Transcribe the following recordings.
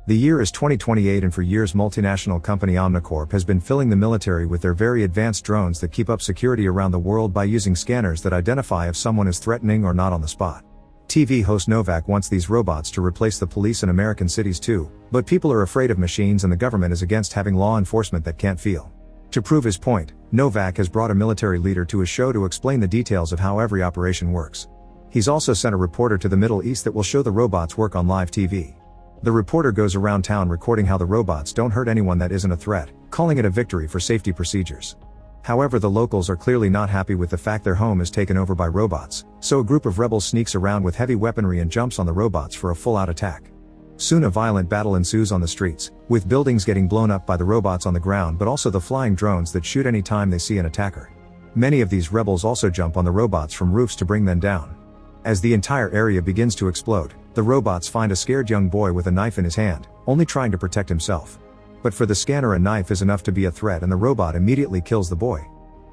The year is 2028 and for years multinational company Omnicorp has been filling the military with their very advanced drones that keep up security around the world by using scanners that identify if someone is threatening or not on the spot. TV host Novak wants these robots to replace the police in American cities too, but people are afraid of machines and the government is against having law enforcement that can't feel. To prove his point, Novak has brought a military leader to his show to explain the details of how every operation works. He's also sent a reporter to the Middle East that will show the robots work on live TV. The reporter goes around town recording how the robots don't hurt anyone that isn't a threat, calling it a victory for safety procedures. However, the locals are clearly not happy with the fact their home is taken over by robots, so a group of rebels sneaks around with heavy weaponry and jumps on the robots for a full-out attack. Soon a violent battle ensues on the streets, with buildings getting blown up by the robots on the ground but also the flying drones that shoot any time they see an attacker. Many of these rebels also jump on the robots from roofs to bring them down. As the entire area begins to explode, the robots find a scared young boy with a knife in his hand, only trying to protect himself. But for the scanner, a knife is enough to be a threat and the robot immediately kills the boy.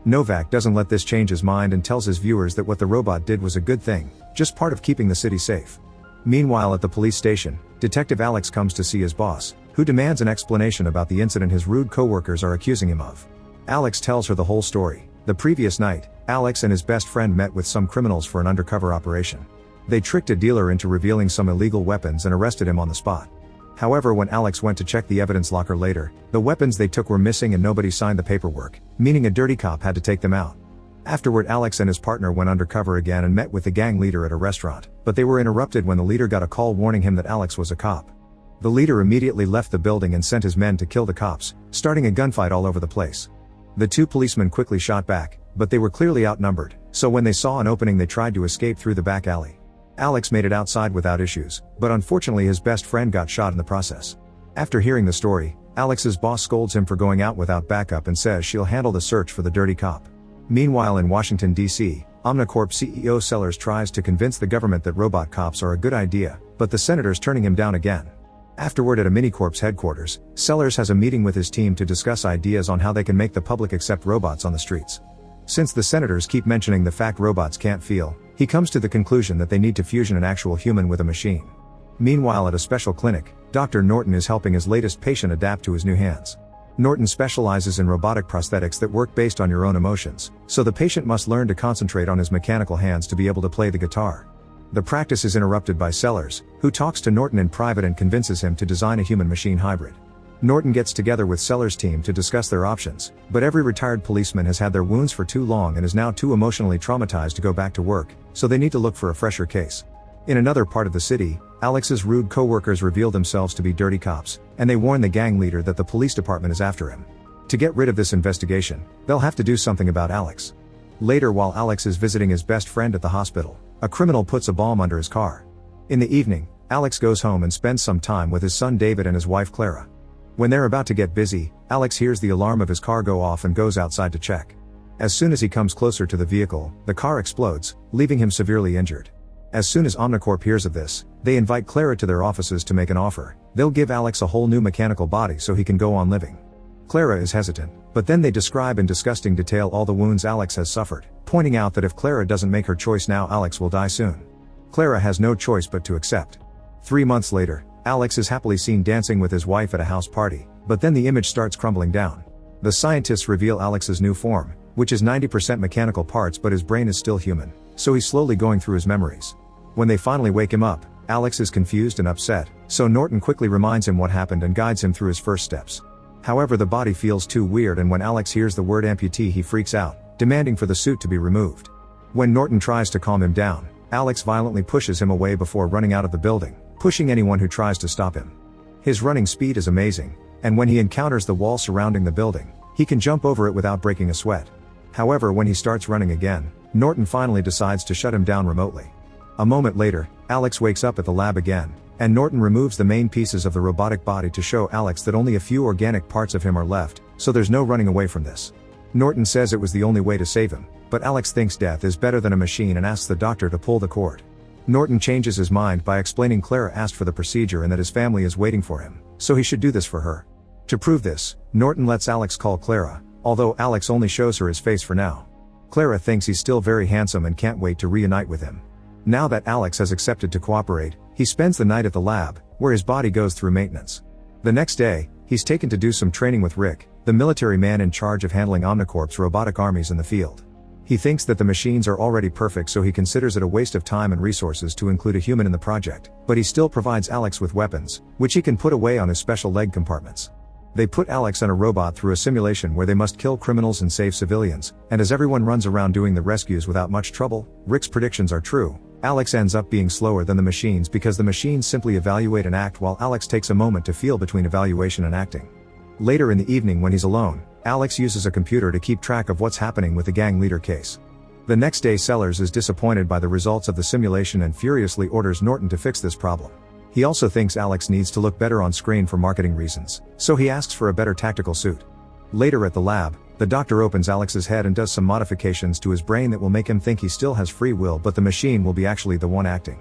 Novak doesn't let this change his mind and tells his viewers that what the robot did was a good thing, just part of keeping the city safe. Meanwhile at the police station, Detective Alex comes to see his boss, who demands an explanation about the incident his rude co-workers are accusing him of. Alex tells her the whole story. The previous night, Alex and his best friend met with some criminals for an undercover operation. They tricked a dealer into revealing some illegal weapons and arrested him on the spot. However, when Alex went to check the evidence locker later, the weapons they took were missing and nobody signed the paperwork, meaning a dirty cop had to take them out. Afterward, Alex and his partner went undercover again and met with the gang leader at a restaurant, but they were interrupted when the leader got a call warning him that Alex was a cop. The leader immediately left the building and sent his men to kill the cops, starting a gunfight all over the place. The two policemen quickly shot back, but they were clearly outnumbered, so when they saw an opening they tried to escape through the back alley. Alex made it outside without issues, but unfortunately his best friend got shot in the process. After hearing the story, Alex's boss scolds him for going out without backup and says she'll handle the search for the dirty cop. Meanwhile in Washington, D.C., Omnicorp CEO Sellers tries to convince the government that robot cops are a good idea, but the senator's turning him down again. Afterward at Omnicorp's headquarters, Sellers has a meeting with his team to discuss ideas on how they can make the public accept robots on the streets. Since the senators keep mentioning the fact robots can't feel, he comes to the conclusion that they need to fusion an actual human with a machine. Meanwhile at a special clinic, Dr. Norton is helping his latest patient adapt to his new hands. Norton specializes in robotic prosthetics that work based on your own emotions, so the patient must learn to concentrate on his mechanical hands to be able to play the guitar. The practice is interrupted by Sellers, who talks to Norton in private and convinces him to design a human-machine hybrid. Norton gets together with Sellers' team to discuss their options, but every retired policeman has had their wounds for too long and is now too emotionally traumatized to go back to work, so they need to look for a fresher case. In another part of the city, Alex's rude co-workers reveal themselves to be dirty cops, and they warn the gang leader that the police department is after him. To get rid of this investigation, they'll have to do something about Alex. Later, while Alex is visiting his best friend at the hospital, a criminal puts a bomb under his car. In the evening, Alex goes home and spends some time with his son David and his wife Clara. When they're about to get busy, Alex hears the alarm of his car go off and goes outside to check. As soon as he comes closer to the vehicle, the car explodes, leaving him severely injured. As soon as Omnicorp hears of this, they invite Clara to their offices to make an offer. They'll give Alex a whole new mechanical body so he can go on living. Clara is hesitant, but then they describe in disgusting detail all the wounds Alex has suffered, pointing out that if Clara doesn't make her choice now, Alex will die soon. Clara has no choice but to accept. 3 months later, Alex is happily seen dancing with his wife at a house party, but then the image starts crumbling down. The scientists reveal Alex's new form, which is 90% mechanical parts but his brain is still human, so he's slowly going through his memories. When they finally wake him up, Alex is confused and upset, so Norton quickly reminds him what happened and guides him through his first steps. However, the body feels too weird and when Alex hears the word amputee he freaks out, demanding for the suit to be removed. When Norton tries to calm him down, Alex violently pushes him away before running out of the building, pushing anyone who tries to stop him. His running speed is amazing, and when he encounters the wall surrounding the building, he can jump over it without breaking a sweat. However, when he starts running again, Norton finally decides to shut him down remotely. A moment later, Alex wakes up at the lab again, and Norton removes the main pieces of the robotic body to show Alex that only a few organic parts of him are left, so there's no running away from this. Norton says it was the only way to save him, but Alex thinks death is better than a machine and asks the doctor to pull the cord. Norton changes his mind by explaining Clara asked for the procedure and that his family is waiting for him, so he should do this for her. To prove this, Norton lets Alex call Clara, although Alex only shows her his face for now. Clara thinks he's still very handsome and can't wait to reunite with him. Now that Alex has accepted to cooperate, he spends the night at the lab, where his body goes through maintenance. The next day, he's taken to do some training with Rick, the military man in charge of handling Omnicorp's robotic armies in the field. He thinks that the machines are already perfect, so he considers it a waste of time and resources to include a human in the project, but he still provides Alex with weapons, which he can put away on his special leg compartments. They put Alex and a robot through a simulation where they must kill criminals and save civilians, and as everyone runs around doing the rescues without much trouble, Rick's predictions are true. Alex ends up being slower than the machines because the machines simply evaluate and act while Alex takes a moment to feel between evaluation and acting. Later in the evening when he's alone, Alex uses a computer to keep track of what's happening with the gang leader case. The next day Sellers is disappointed by the results of the simulation and furiously orders Norton to fix this problem. He also thinks Alex needs to look better on screen for marketing reasons, so he asks for a better tactical suit. Later at the lab, the doctor opens Alex's head and does some modifications to his brain that will make him think he still has free will, but the machine will be actually the one acting.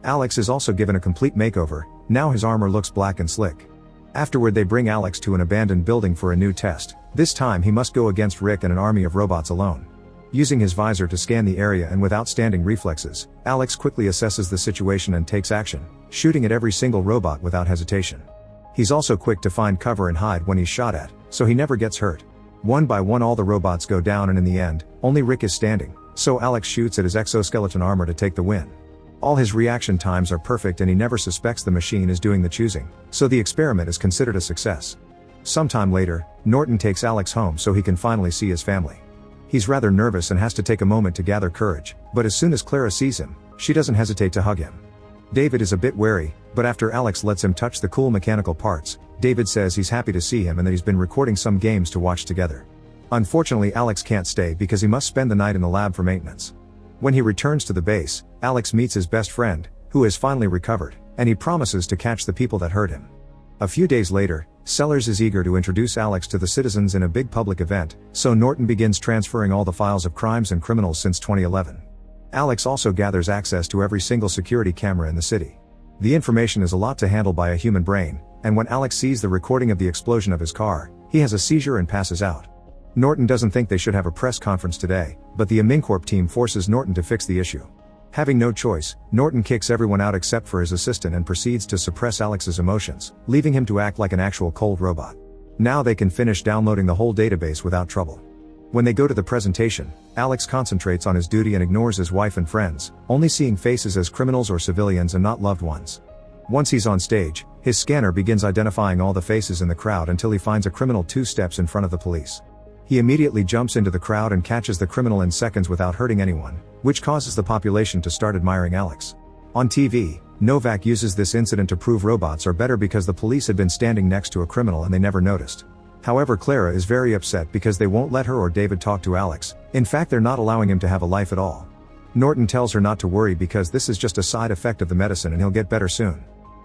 Alex is also given a complete makeover. Now his armor looks black and slick. Afterward they bring Alex to an abandoned building for a new test. This time he must go against Rick and an army of robots alone. Using his visor to scan the area and with outstanding reflexes, Alex quickly assesses the situation and takes action, shooting at every single robot without hesitation. He's also quick to find cover and hide when he's shot at, so he never gets hurt. One by one all the robots go down, and in the end, only Rick is standing, so Alex shoots at his exoskeleton armor to take the win. All his reaction times are perfect and he never suspects the machine is doing the choosing, so the experiment is considered a success. Sometime later, Norton takes Alex home so he can finally see his family. He's rather nervous and has to take a moment to gather courage, but as soon as Clara sees him, she doesn't hesitate to hug him. David is a bit wary, but after Alex lets him touch the cool mechanical parts, David says he's happy to see him and that he's been recording some games to watch together. Unfortunately, Alex can't stay because he must spend the night in the lab for maintenance. When he returns to the base, Alex meets his best friend, who has finally recovered, and he promises to catch the people that hurt him. A few days later, Sellers is eager to introduce Alex to the citizens in a big public event, so Norton begins transferring all the files of crimes and criminals since 2011. Alex also gathers access to every single security camera in the city. The information is a lot to handle by a human brain, and when Alex sees the recording of the explosion of his car, he has a seizure and passes out. Norton doesn't think they should have a press conference today, but the Omnicorp team forces Norton to fix the issue. Having no choice, Norton kicks everyone out except for his assistant and proceeds to suppress Alex's emotions, leaving him to act like an actual cold robot. Now they can finish downloading the whole database without trouble. When they go to the presentation, Alex concentrates on his duty and ignores his wife and friends, only seeing faces as criminals or civilians and not loved ones. Once he's on stage, his scanner begins identifying all the faces in the crowd until he finds a criminal 2 steps in front of the police. He immediately jumps into the crowd and catches the criminal in seconds without hurting anyone, which causes the population to start admiring Alex. On TV, Novak uses this incident to prove robots are better because the police had been standing next to a criminal and they never noticed. However, Clara is very upset because they won't let her or David talk to Alex. In fact, they're not allowing him to have a life at all. Norton tells her not to worry because this is just a side effect of the medicine and he'll get better soon.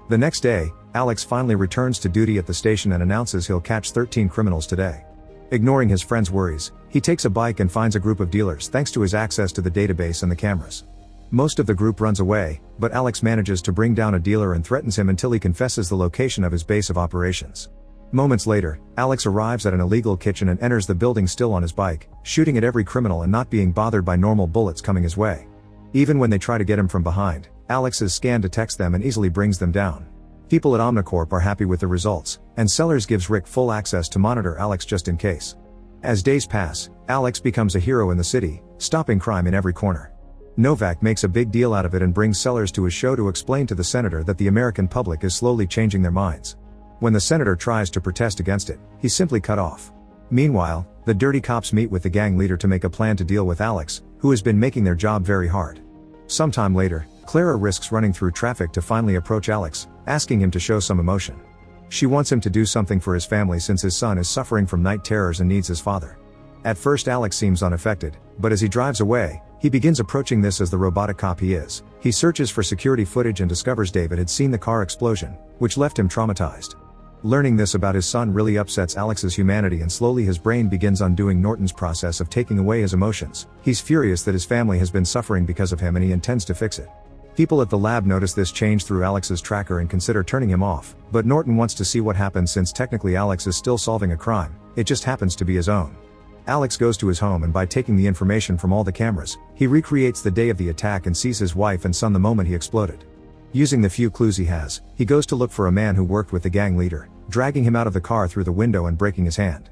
The next day, Alex finally returns to duty at the station and announces he'll catch 13 criminals today. Ignoring his friend's worries, he takes a bike and finds a group of dealers thanks to his access to the database and the cameras. Most of the group runs away, but Alex manages to bring down a dealer and threatens him until he confesses the location of his base of operations. Moments later, Alex arrives at an illegal kitchen and enters the building still on his bike, shooting at every criminal and not being bothered by normal bullets coming his way. Even when they try to get him from behind, Alex's scan detects them and easily brings them down. People at Omnicorp are happy with the results, and Sellers gives Rick full access to monitor Alex just in case. As days pass, Alex becomes a hero in the city, stopping crime in every corner. Novak makes a big deal out of it and brings Sellers to his show to explain to the senator that the American public is slowly changing their minds. When the senator tries to protest against it, he's simply cut off. Meanwhile, the dirty cops meet with the gang leader to make a plan to deal with Alex, who has been making their job very hard. Sometime later, Clara risks running through traffic to finally approach Alex, asking him to show some emotion. She wants him to do something for his family since his son is suffering from night terrors and needs his father. At first Alex seems unaffected, but as he drives away, he begins approaching this as the robotic cop he is. He searches for security footage and discovers David had seen the car explosion, which left him traumatized. Learning this about his son really upsets Alex's humanity and slowly his brain begins undoing Norton's process of taking away his emotions. He's furious that his family has been suffering because of him and he intends to fix it. People at the lab notice this change through Alex's tracker and consider turning him off, but Norton wants to see what happens since technically Alex is still solving a crime, it just happens to be his own. Alex goes to his home and by taking the information from all the cameras, he recreates the day of the attack and sees his wife and son the moment he exploded. Using the few clues he has, he goes to look for a man who worked with the gang leader, dragging him out of the car through the window and breaking his hand.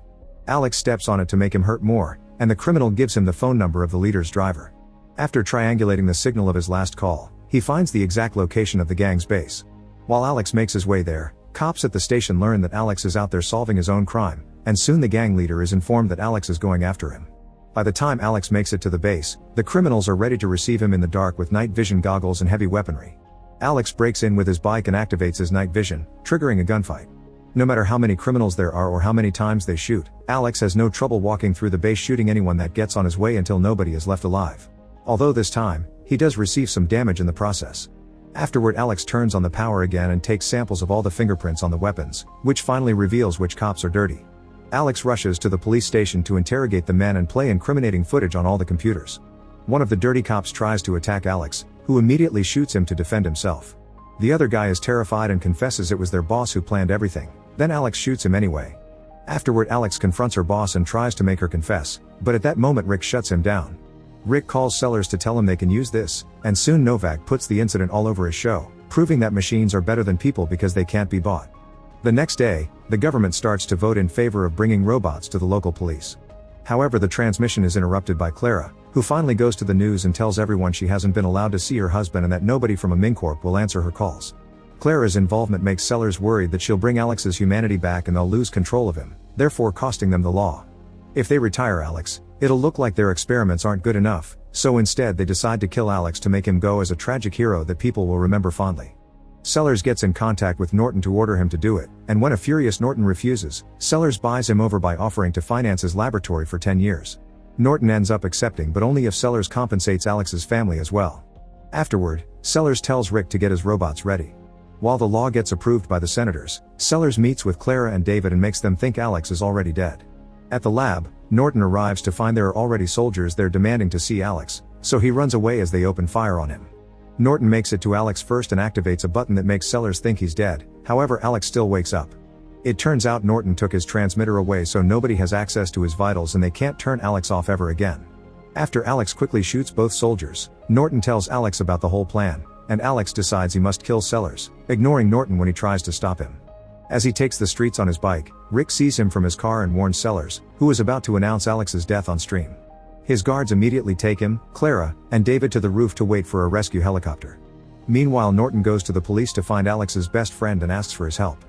Alex steps on it to make him hurt more, and the criminal gives him the phone number of the leader's driver. After triangulating the signal of his last call, he finds the exact location of the gang's base. While Alex makes his way there, cops at the station learn that Alex is out there solving his own crime, and soon the gang leader is informed that Alex is going after him. By the time Alex makes it to the base, the criminals are ready to receive him in the dark with night vision goggles and heavy weaponry. Alex breaks in with his bike and activates his night vision, triggering a gunfight. No matter how many criminals there are or how many times they shoot, Alex has no trouble walking through the base shooting anyone that gets on his way until nobody is left alive. Although this time, he does receive some damage in the process. Afterward, Alex turns on the power again and takes samples of all the fingerprints on the weapons, which finally reveals which cops are dirty. Alex rushes to the police station to interrogate the men and play incriminating footage on all the computers. One of the dirty cops tries to attack Alex, who immediately shoots him to defend himself. The other guy is terrified and confesses it was their boss who planned everything, then Alex shoots him anyway. Afterward, Alex confronts her boss and tries to make her confess, but at that moment Rick shuts him down. Rick calls Sellers to tell him they can use this, and soon Novak puts the incident all over his show, proving that machines are better than people because they can't be bought. The next day, the government starts to vote in favor of bringing robots to the local police. However, the transmission is interrupted by Clara, who finally goes to the news and tells everyone she hasn't been allowed to see her husband and that nobody from a MinCorp will answer her calls. Clara's involvement makes Sellers worried that she'll bring Alex's humanity back and they'll lose control of him, therefore costing them the law. If they retire Alex, it'll look like their experiments aren't good enough, so instead they decide to kill Alex to make him go as a tragic hero that people will remember fondly. Sellers gets in contact with Norton to order him to do it, and when a furious Norton refuses, Sellers buys him over by offering to finance his laboratory for 10 years. Norton ends up accepting, but only if Sellers compensates Alex's family as well. Afterward, Sellers tells Rick to get his robots ready. While the law gets approved by the senators, Sellers meets with Clara and David and makes them think Alex is already dead. At the lab, Norton arrives to find there are already soldiers there demanding to see Alex, so he runs away as they open fire on him. Norton makes it to Alex first and activates a button that makes Sellers think he's dead, however Alex still wakes up. It turns out Norton took his transmitter away so nobody has access to his vitals and they can't turn Alex off ever again. After Alex quickly shoots both soldiers, Norton tells Alex about the whole plan, and Alex decides he must kill Sellers, ignoring Norton when he tries to stop him. As he takes the streets on his bike, Rick sees him from his car and warns Sellers, who is about to announce Alex's death on stream. His guards immediately take him, Clara, and David to the roof to wait for a rescue helicopter. Meanwhile, Norton goes to the police to find Alex's best friend and asks for his help.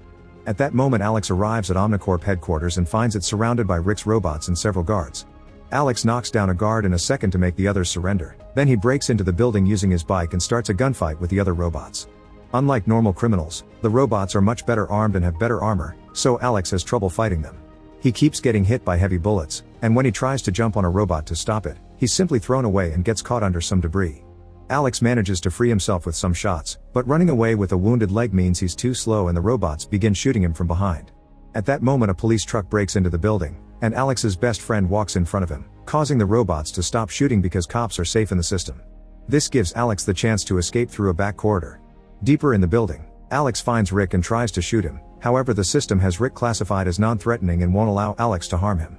At that moment, Alex arrives at Omnicorp headquarters and finds it surrounded by Rick's robots and several guards. Alex knocks down a guard in a second to make the others surrender, then he breaks into the building using his bike and starts a gunfight with the other robots. Unlike normal criminals, the robots are much better armed and have better armor, so Alex has trouble fighting them. He keeps getting hit by heavy bullets, and when he tries to jump on a robot to stop it, he's simply thrown away and gets caught under some debris. Alex manages to free himself with some shots, but running away with a wounded leg means he's too slow and the robots begin shooting him from behind. At that moment, a police truck breaks into the building, and Alex's best friend walks in front of him, causing the robots to stop shooting because cops are safe in the system. This gives Alex the chance to escape through a back corridor. Deeper in the building, Alex finds Rick and tries to shoot him, however the system has Rick classified as non-threatening and won't allow Alex to harm him.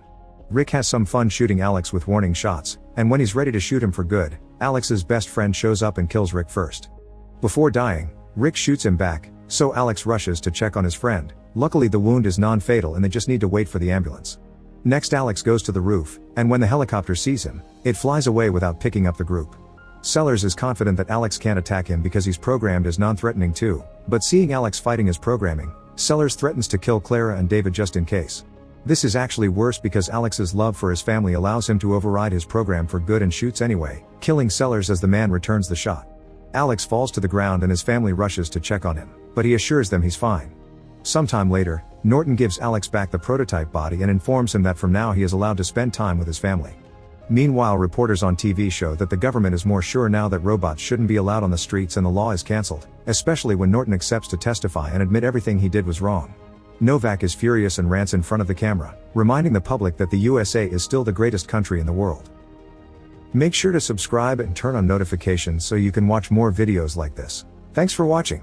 Rick has some fun shooting Alex with warning shots, and when he's ready to shoot him for good, Alex's best friend shows up and kills Rick first. Before dying, Rick shoots him back, so Alex rushes to check on his friend. Luckily the wound is non-fatal and they just need to wait for the ambulance. Next, Alex goes to the roof, and when the helicopter sees him, it flies away without picking up the group. Sellers is confident that Alex can't attack him because he's programmed as non-threatening too, but seeing Alex fighting his programming, Sellers threatens to kill Clara and David just in case. This is actually worse because Alex's love for his family allows him to override his program for good and shoots anyway, killing Sellers as the man returns the shot. Alex falls to the ground and his family rushes to check on him, but he assures them he's fine. Sometime later, Norton gives Alex back the prototype body and informs him that from now he is allowed to spend time with his family. Meanwhile, reporters on TV show that the government is more sure now that robots shouldn't be allowed on the streets and the law is cancelled, especially when Norton accepts to testify and admit everything he did was wrong. Novak is furious and rants in front of the camera, reminding the public that the USA is still the greatest country in the world. Make sure to subscribe and turn on notifications so you can watch more videos like this. Thanks for watching.